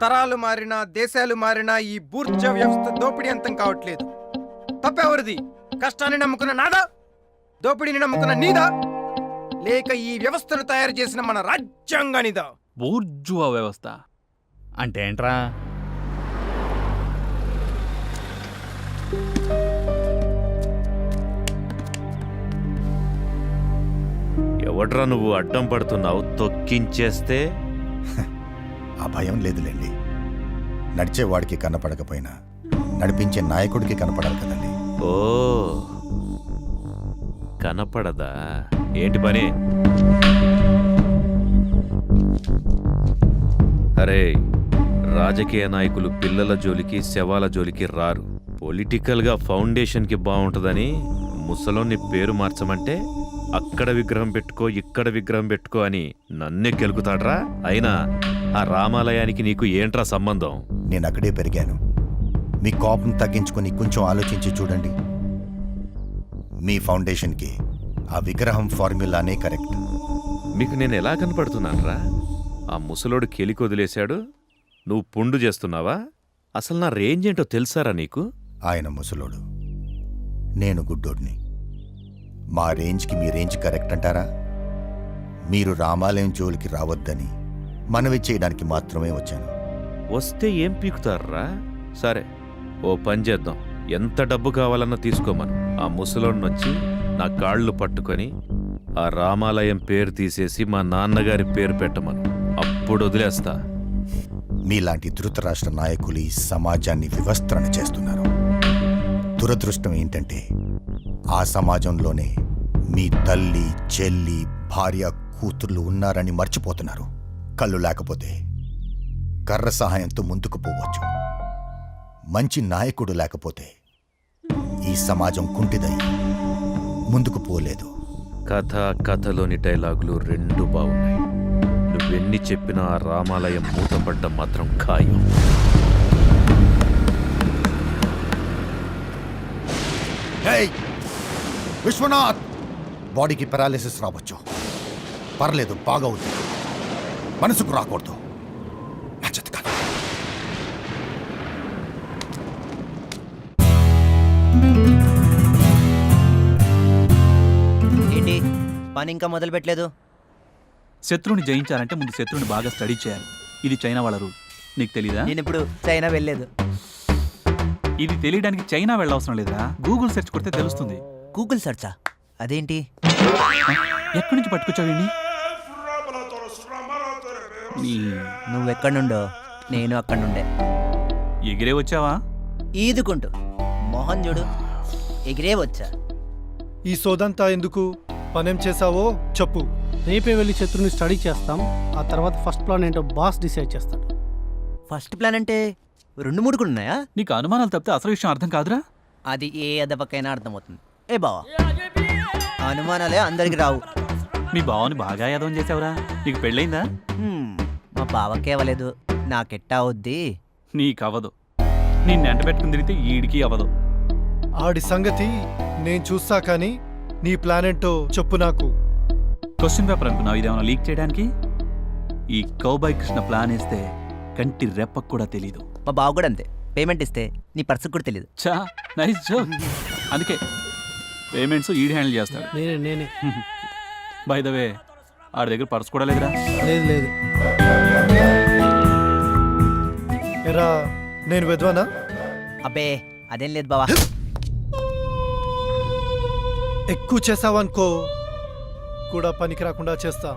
తరాలు మారినా దేశాలు మారినా ఈ బూర్జ వ్యవస్థ దోపిడీ అంతం కావట్లేదు. తప్పెవరిది? కష్టాన్ని నమ్ముకున్న నాదా, దోపిడీని నమ్ముకున్న నీదా, లేక ఈ వ్యవస్థను తయారు చేసిన మన రాజ్యాంగానిదా? బూర్జువా వ్యవస్థ అంటే ఏంట్రా? ఎవడ్రా నువ్వు అడ్డం పడుతున్నావు? తొక్కించేస్తే ఆ భయం లేదులేండి. నడిచేవాడికి కనపడకపోయినా నడిపించే నాయకుడికి కనపడాలి కదండి. ఓ కనపడదా? ఏంటి పని? అరే, రాజకీయ నాయకులు పిల్లల జోలికి శవాల జోలికి రారు. పొలిటికల్గా ఫౌండేషన్కి బాగుంటుందని ముసలోని పేరు మార్చమంటే అక్కడ విగ్రహం పెట్టుకో ఇక్కడ విగ్రహం పెట్టుకో అని నన్నే కెలుకుతాడ్రా. అయినా ఆ రామాలయానికి నీకు ఏంట్రా సంబంధం? నేను అక్కడే పెరిగాను. మీ కోపం తగ్గించుకొని కొంచెం ఆలోచించి చూడండి. మీ ఫౌండేషన్కి ఆ విగ్రహం ఫార్ములానే కరెక్ట్. మీకు నేను ఎలా కనపడుతున్నానరా? ఆ ముసలోడు కెలికి వదిలేశాడు, నువ్వు పుండు చేస్తున్నావా? అసలు నా రేంజ్ ఏంటో తెలుసారా నీకు? ఆయన ముసలోడు, నేను గుడ్డోడిని. మా రేంజ్కి మీ రేంజ్ కరెక్ట్ అంటారా? మీరు రామాలయం జోలికి రావద్దని మనవి చేయడానికి మాత్రమే వచ్చాను. వస్తే ఏం పీకుతారా? సరే, ఓ పని చేద్దాం. ఎంత డబ్బు కావాలన్నా తీసుకోమను. ఆ ముసలోడిని వచ్చి నా కాళ్ళు పట్టుకొని ఆ రామాలయం పేరు తీసేసి మా నాన్నగారి పేరు పెట్టమను. అప్పుడు వదిలేస్తా. మీలాంటి ధృతరాష్ట్ర నాయకులు ఈ సమాజాన్ని వివస్త్రణ చేస్తున్నారు. దురదృష్టం ఏంటంటే ఆ సమాజంలోనే మీ తల్లి, చెల్లి, భార్య, కూతుర్లు ఉన్నారని మర్చిపోతున్నారు. కళ్ళు లేకపోతే కర్ర సహాయంతో ముందుకు పోవచ్చు. మంచి నాయకుడు లేకపోతే ఈ సమాజం కుంటిదై ముందుకు పోలేదు. కథలోని డైలాగులు రెండు బాగున్నాయి. నువ్వెన్ని చెప్పినా ఆ రామాలయం మూతపడ్డం మాత్రం ఖాయం. విశ్వనాథ్, బాడీకి పెరాలిసిస్ రావచ్చు. పర్లేదు, బాగవుతుంది. మనసుకు రాకూడదు. నచ్చదు కాదు. ఏంటి పని ఇంకా మొదలు పెట్టలేదు? శత్రువుని జయించాలంటే ముందు శత్రువుని బాగా స్టడీ చేయాలి. ఇది చైనా వాళ్ళ రూల్. నీకు తెలీదా? నేను ఇప్పుడు చైనా వెళ్ళలేదు. ఇది తెలియడానికి చైనా వెళ్ళవసరం లేదురా. గూగుల్ సెర్చ్ కొడితే తెలుస్తుంది. గూగుల్ సర్చా? అదేంటి? ఎక్కడి నుంచి పట్టుకొచ్చావు? నువ్వెక్కడి నుండో నేను అక్కడి నుండే. ఎగిరే వచ్చావా? ఈదుకుంటూ. మోహన్ చూడు, ఎగిరే వచ్చా. ఈ సోదంతా ఎందుకు? పనేం చేసావో చెప్పు. రేపే వెళ్ళి శత్రుని స్టడీ చేస్తాం. ఆ తర్వాత ఫస్ట్ ప్లాన్ ఏంటో బాస్ డిసైడ్ చేస్తాడు. ఫస్ట్ ప్లాన్ అంటే 2-3 కూడా ఉన్నాయా? నీకు అనుమానాలు తప్పితే అసలు విషయం అర్థం కాదురా. అది ఏ అదవకైనా అర్థమవుతుంది. ఏ బావా, అనుమానాలే అందరికి రావు. మీ బావని బాగా యాదవం చేసావురా. నీకు పెళ్ళైందా? మా బావకే అవ్వలేదు, నాకెట్టా అవుద్ది? నీకవ్వదు. నిన్ను ఎంట పెట్టుకుని తిరిగితే ఈడికి అవ్వదు. ఆడి సంగతి నేను చూస్తా, కానీ నీ ప్లాన్ ఏంటో చెప్పు నాకు. క్వశ్చన్ పేపర్ అనుకున్నావు ఇదేమన్నా లీక్ చేయడానికి? ఈ కౌబాయ్ కృష్ణ ప్లాన్ వేస్తే కంటి రెప్పకు కూడా తెలీదు. మా బావ కూడా అంతే. పేమెంట్ ఇస్తే నీ పర్సుకు కూడా తెలీదు. చా, నైస్ జోక్. అందుకే పేమెంట్స్ ఈడి హ్యాండిల్ చేస్తాడు. నేనే బై ద వే, ఆడి దగ్గర పర్స్ కూడా లేదురా. లేదు. ఎరా, నేను వెద్వానా? అబ్బే అదేం లేదు బావా. ఎక్కువ చేసావనుకో కూడా పనికి రాకుండా చేస్తా.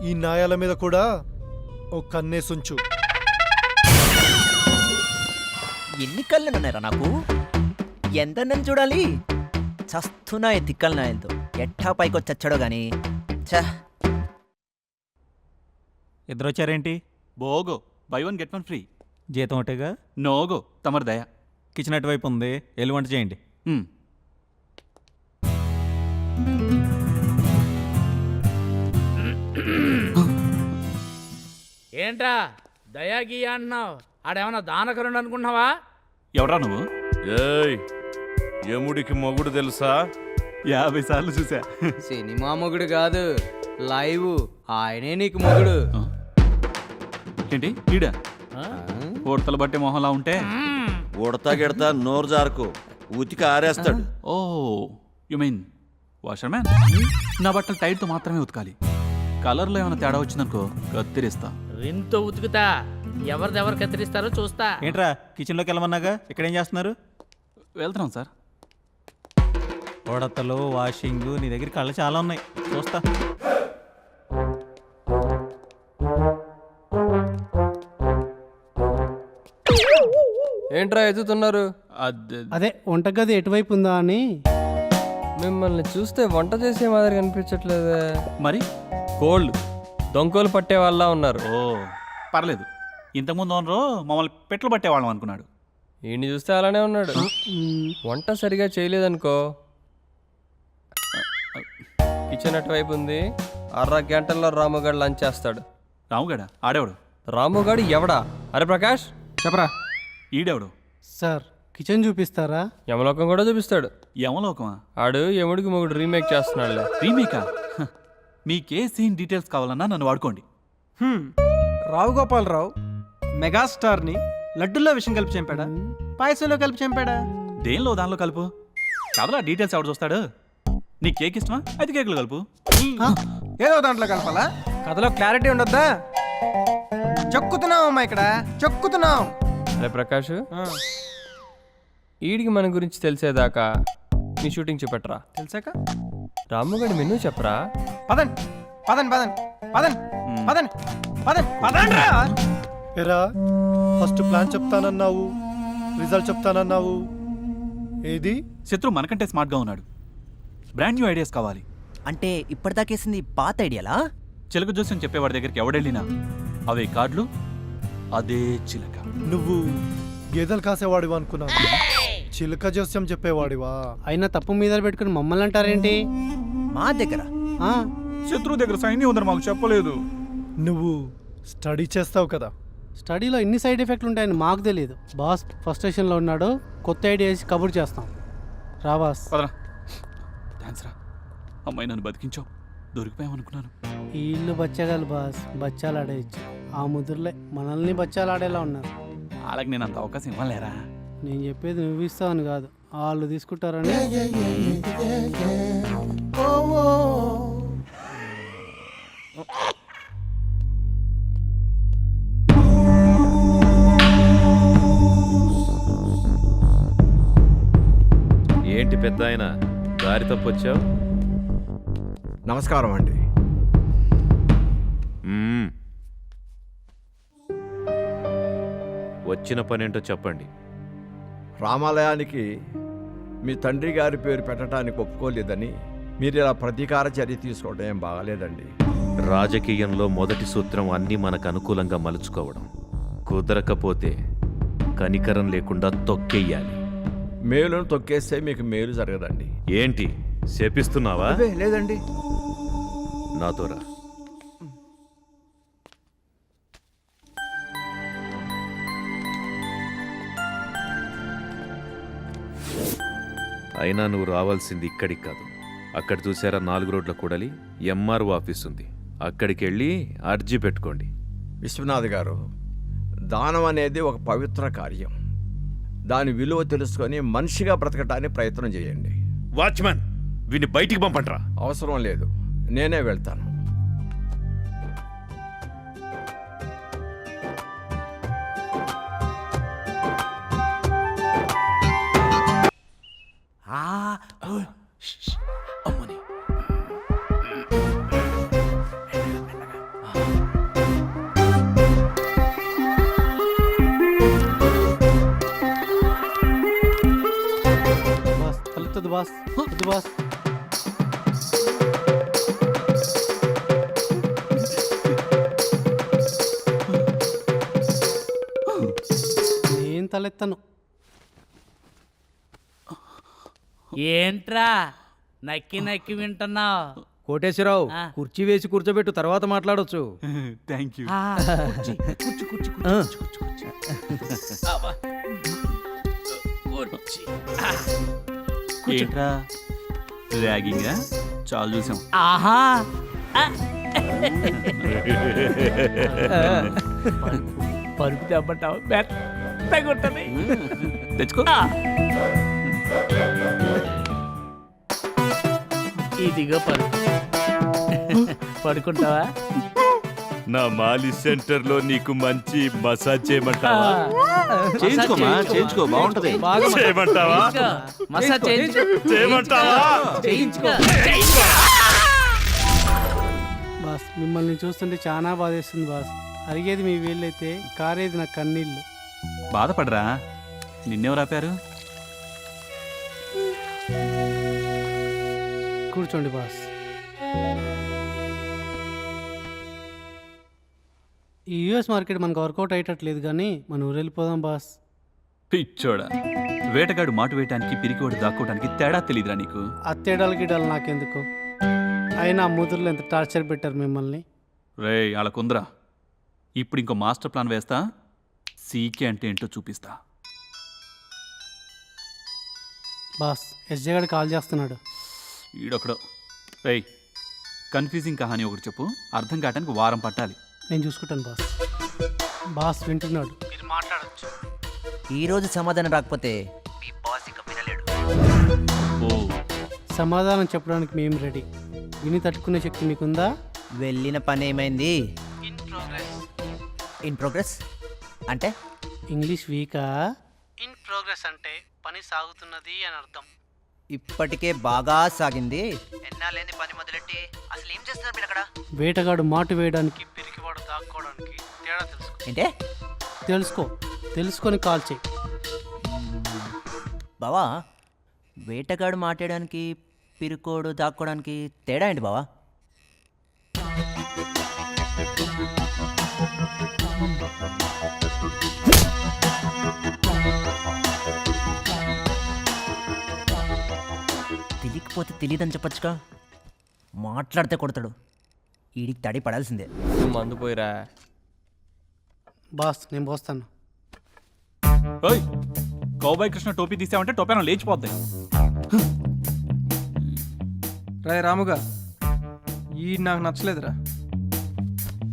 ఈ నాయాల మీద కూడా ఓ కన్నేసుంచు. ఎన్ని కళ్ళు ఉన్నారా నాకు? ఎంత నన్ను చూడాలి? చస్తున్నాయి తిక్కల నాయలతో. ఎట్టా పైకొచ్చి చచ్చాడో గాని. చా, ఇద్దరు వచ్చారేంటి? బోగో, బై 1 get 1 ఫ్రీ. జీతం ఒకటేగా? నోగో, తమరి దయ. కిచెన్ అటువైపు ఉంది, వెళ్ళి వంట చేయండి. ఏంట్రా దయాగియా అంటున్నావు? ఆడేమన్నా దానకరుడు అనుకుంటున్నావా? ఎవరా నువ్వు? ఏయ్, యముడికి మొగుడు తెలుసా? 50 సార్లు చూసా. సినిమా మొగుడు కాదు, లైవ్. ఆయనే నీకు మొగుడు. ఏంటి ఈడా? ఉడతలు బట్టే మొహంలా ఉంటే ఉడతా గిడతా నోరు జారకు ఉతికి ఆరేస్తాడు. ఓ యు మీన్ వాషర్ మ్యాన్. నా బట్టలు టైట్తో మాత్రమే ఉతకాలి. కలర్లో ఏమైనా తేడా వచ్చిందనుకో కత్తిరిస్తా. రింతో ఉతుకుతా, ఎవరిదెవరు కత్తిరిస్తారో చూస్తా. ఏంట్రా కిచెన్లోకి వెళ్ళమన్నాగా ఇక్కడ ఏం చేస్తున్నారు? వెళ్తున్నాం సార్. ఉడతలు వాషింగ్ నీ దగ్గర కళ్ళు చాలా ఉన్నాయి, చూస్తా. ఏంట్రా ఎదుగుతున్నారు? అదే వంటగది ఎటువైపు ఉందా అని. మిమ్మల్ని చూస్తే వంట చేసే మాదిరి కనిపించట్లేదే. మరి కోళ్ళు దొంగలు పట్టే వాళ్ళ ఉన్నారు. ఓ పర్లేదు. ఇంతకుముందు ఓనరు మమ్మల్ని పెట్లు పట్టేవాళ్ళం అనుకున్నాడు. ఈయన్ని చూస్తే అలానే ఉన్నాడు. వంట సరిగా చేయలేదనుకో, కిచెన్ అటువైపు ఉంది, 6 గంటల్లో రాముగాడు లంచ్ చేస్తాడు. రాముగాడా? ఆడేవాడు? రాముగాడు ఎవడా? అరే ప్రకాష్ చెప్పరా. ఈడేవాడు? సార్ కిచెన్ చూపిస్తారా? యమలోకం కూడా చూపిస్తాడు. యమలోకమా? ఆడు యముడికి మొగుడు రీమేక్ చేస్తున్నాడులే. రీమేకా? మీకే సీన్ డీటెయిల్స్ కావాలన్నా నన్ను వాడుకోండి. రావు గోపాలరావు మెగాస్టార్ని లడ్డుల్లో విషయం కలిపి చంపాడా, పాయసంలో కలిపి చంపాడా? దేనిలో దానిలో కలుపు. కథలో డీటెయిల్స్ ఎవరు చూస్తాడు? నీ కేక్ ఇష్టమా? అయితే కేకులు కలుపు. ఏదో దాంట్లో కలపాలా? కథలో క్లారిటీ ఉండొద్దా? చెక్కుతున్నాం అమ్మా, ఇక్కడ చెక్కుతున్నాం. అరే ప్రకాష్, ఈడికి మన గురించి తెలిసేదాకా నీ షూటింగ్ చూపెట్టరా. తెలిసాక రాముగాడి మెనూ చెప్పరా. పదండి పదండి పదండి పదండి పదండి పదండి పదండి రా. ఎరా ఫస్ట్ ప్లాన్ చెప్తానన్నావు, రిజల్ట్ చెప్తానన్నావు, ఏది? శత్రు మనకంటే స్మార్ట్గా ఉన్నాడు. బ్రాండ్ న్యూ ఐడియాస్ కావాలి. అంటే ఇప్పటిదాకేసింది పాత ఐడియాలా? చిలక జోస్యం చెప్పేవాడి దగ్గరికి ఎవడెళ్ళినా అవే కార్డులు, అదే చిలక. నువ్వు గేదెలు కాసేవాడివా అనుకున్నావు, చిలుక జోస్యం చెప్పేవాడివా? అయినా తప్పు మీద పెట్టుకుని మమ్మల్ని అంటారేంటి? మా దగ్గర ఆ, శత్రు దగ్గర సైన్యం ఉందని మాకు చెప్పలేదు. నువ్వు స్టడీ చేస్తావు కదా. స్టడీలో ఇన్ని సైడ్ ఎఫెక్ట్లు ఉంటాయని మాకు తెలియదు. బాస్ ఫస్ట్ స్టేషన్లో ఉన్నాడు, కొత్త ఐడియా వేసి కబుర్ చేస్తాం. రా బాస్. పదరా. థ్యాంక్స్ రా. అమ్మాయి నన్ను బతికించావు. దొరికిపోయామనుకున్నాను. ఈ ఇల్లు బచ్చగాలు బాస్, బచ్చాలు ఆడేయచ్చు. ఆ ముద్రలే మనల్ని బచ్చాలు ఆడేలా ఉన్నారు. వాళ్ళకి నేను అంత అవకాశం ఇవ్వలేరా? నేను చెప్పేది నువ్వు ఇస్తావని కాదు, వాళ్ళు తీసుకుంటారని. ఏంటి పెద్ద ఆయన దారి తప్పొచ్చావు? నమస్కారం అండి. వచ్చిన పనేంటో చెప్పండి. రామాలయానికి మీ తండ్రి గారి పేరు పెట్టడానికి ఒప్పుకోలేదని మీరు ఇలా ప్రతీకార చర్య తీసుకోవడం ఏం బాగాలేదండి. రాజకీయంలో మొదటి సూత్రం అన్నీ మనకు అనుకూలంగా మలుచుకోవడం. కుదరకపోతే కనికరం లేకుండా తొక్కేయాలి. మేలును తొక్కేస్తే మీకు మేలు జరగదండి. ఏంటి శపిస్తున్నావా? లేదండి. నాతో రా. అయినా నువ్వు రావాల్సింది ఇక్కడికి కాదు. అక్కడ చూసారా 4 రోడ్ల కూడలి ఎంఆర్ఓ ఆఫీస్ ఉంది. అక్కడికి వెళ్ళి అర్జీ పెట్టుకోండి. విశ్వనాథ్ గారు, దానం అనేది ఒక పవిత్ర కార్యం. దాని విలువ తెలుసుకొని మనిషిగా బ్రతకటానికి ప్రయత్నం చేయండి. వాచ్మెన్, వీని బయటికి పంపండ్రా. అవసరం లేదు, నేనే వెళ్తాను. అమ్మని. బాస్ కలుపుతుంది బాస్, వద్దు బాస్. నేను తలెత్తాను. ఏంట్రా నక్కి నక్కి వింటున్నావు? కోటేశ్వరరావు, ఆ. కుర్చీ వేసి కూర్చోబెట్టు, తర్వాత మాట్లాడొచ్చు. Thank you. ఏంట్రా ర్యాగింగా? చాలు చూసాం. ఆహా పరుపు తెమ్మంటావు మెత్తగా ఉంటుంది. తెచ్చుకో. ఇదిగో పరుపు. పడుకుంటావా? నా మాలి సెంటర్ లో నీకు మంచి మసాజ్ చేయమంటావా? చేయించుకోమా, చేయించుకో, బాగుంటది. చేయమంటావా? మసాజ్ చేయమంటావా? చేయించుకో. బాస్ మిమ్మల్ని చూస్తుంటే చాలా బాధేస్తుంది బాస్. అరిగేది మీ వీళ్ళైతే కారేది నా కన్నీళ్ళు. బాధపడరా, నిన్నెవరు ఆపారు? కూర్చోండి బాస్. ఈ యూఎస్ మార్కెట్ మనకు వర్కౌట్ అయ్యేటట్లేదు కానీ మనం ఊరు వెళ్ళిపోదాం బాస్. పిచ్చోడా, వేటగాడు మాటు వేయటానికి పిరికివాడు దాక్కోవడానికి తేడా తెలియదురా నీకు? అత్తేడాలు గిడాలు నాకెందుకు? అయినా ముదురులు ఎంత టార్చర్ పెట్టారు మిమ్మల్ని. రే వాళ్ళకుందరా, ఇప్పుడు ఇంకో మాస్టర్ ప్లాన్ వేస్తా. సీకే అంటే ఏంటో చూపిస్తా. బాస్ ఎస్జే గారు కాల్ చేస్తున్నాడు. ఈడొకడు. రేయ్, కన్ఫ్యూజింగ్ కహాని ఒకటి చెప్పు, అర్థం కావటానికి వారం పట్టాలి. నేను చూసుకుంటాను బాస్. బాస్ వింటున్నాడు, మీరు మాట్లాడచ్చు. ఈరోజు సమాధానం రాకపోతే మీ బాస్ ఇక వినలేడు. ఓ, సమాధానం చెప్పడానికి మేము రెడీ. విని తట్టుకునే శక్తి మీకుందా? వెళ్ళిన పని ఏమైంది? ఇన్ ప్రోగ్రెస్ అంటే? ఇంగ్లీష్ వీకా? ఇన్ ప్రోగ్రెస్ అంటే పని సాగుతున్నది అని అర్థం. ఇప్పటికే బాగా సాగింది. ఎన్నాళ్ళేంది పని మొదలెట్టి? అసలు ఏం చేస్తున్నారు మీరు అక్కడ? వేటగాడు మాటు వేయడానికి పిరికివాడు దాక్కోవడానికి తేడా తెలుసుకో. ఏంటే? తెలుసుకొని కాల్ చేయి. బావా, వేటగాడు మాట్లాడడానికి పిరుకోడు దాక్కోవడానికి తేడా ఏంటి బావా? తెలియకపోతే తెలియదని చెప్పచ్చుగా. మాట్లాడితే కొడతాడు. ఈడికి తడి పడాల్సిందే. మందు పోయిరా. బాస్ నేను పోస్తాను. ఓయ్, కౌబాయ్ కృష్ణ టోపీ తీసావంటే టోపీ లేచిపోద్ది. రాయ్ రాముగా, ఈ నాకు నచ్చలేదురా.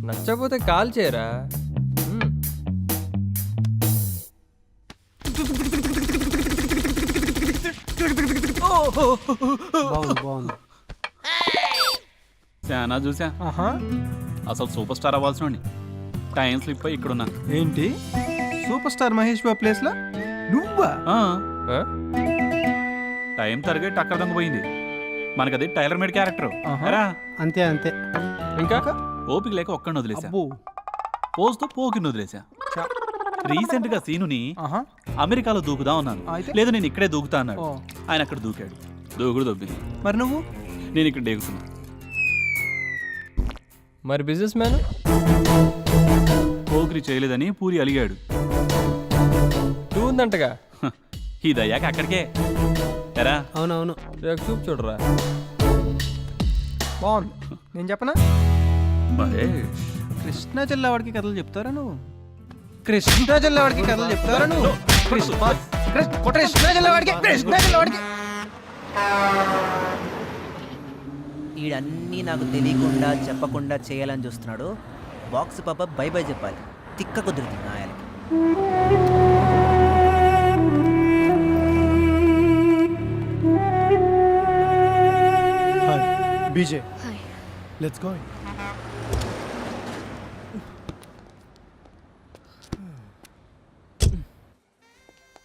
నచ్చకపోతే కాల్ చేయరా. బాగుంది. శానా చూసా. అసలు సూపర్ స్టార్ అవ్వాల్సిన టైం స్లిప్ అయి ఇక్కడున్నా. ఏంటి super star Mahesh Babu place లో నువ్వా? టైం తరగే టక్కర్ దొంగ పోయింది. మనకది టైలర్ మేడ్ క్యారెక్టర్. అంతే ఇంకా ఓపిక లేక ఒక్కడిని వదిలేసా. పోస్తూ పోకిని వదిలేసా. రీసెంట్ గా సీనుని అమెరికాలో దూకుదా ఉన్నాను. లేదు నేను ఇక్కడే దూకుతా అన్నాడు. ఆయన అక్కడ దూకాడు. దూకుడు దొబ్బింది. మరి నువ్వు? నేను ఇక్కడ డేగుతున్నా. మరి బిజినెస్ మ్యాన్ పోకిరి చేయలేదని పూరి అలిగాడు. టూ ఉందంటగా. ఇదయ్యాక అక్కడికే. ఎరా, అవునవును. చూపు చూడరా. బాగుంది. నేను చెప్పనా? మహేష్, కృష్ణా జిల్లా వాడికి కథలు చెప్తారా నువ్వు? కృష్ణా జిల్లా వాడికి కథలు చెప్తారా నువ్వు? కృష్ణా జిల్లా వాడికి ఈడన్నీ నాకు తెలియకుండా చెప్పకుండా చేయాలని చూస్తున్నాడు. బాక్స్ పాప బై బై చెప్పాలి. తిక్క కుదురుతుంది నాయాలకి. బీజే లెట్స్ గో.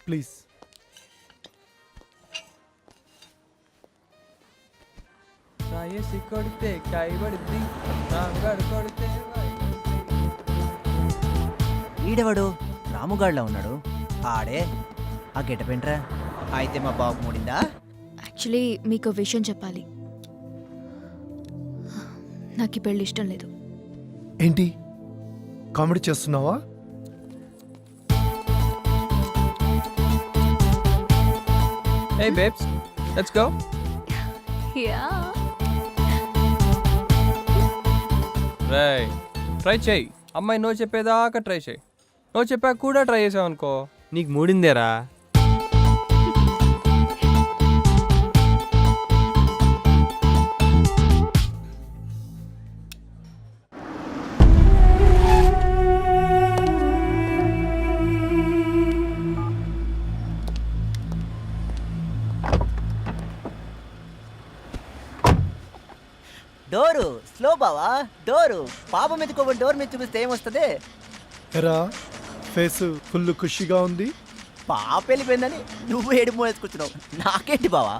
ప్లీజ్. కొడితే కాయబడిద్ది. కొడితే ఈడెవడు రాముగాడ్లా ఉన్నాడు. ఆడే ఆ గెటపెంట్రా. అయితే మా బాబు మూడిందా? యాక్చువల్లీ మీకు విషయం చెప్పాలి. నాకు ఈ పెళ్ళి ఇష్టం లేదు. ఏంటి కామెడీ చేస్తున్నావా? Hey babes, let's go. రేయ్, ట్రై చేయి. అమ్మాయి నో చెప్పేదాకా ట్రై చేయి. నో చెప్పాక కూడా ట్రై చేసావు అనుకో, నీకు మూడిందేరా. డోరు స్లో బావా, డోరు. పాపం ఎత్తుకోబడి డోర్ మీద చూపిస్తే ఏమొస్తుంది? ఎరా ఫేస్ ఫుల్ ఖుషిగా ఉంది. పాప వెళ్ళిపోయిందని నువ్వు ఏడుపు వేసుకొచ్చినావు, నాకేంటి బావా?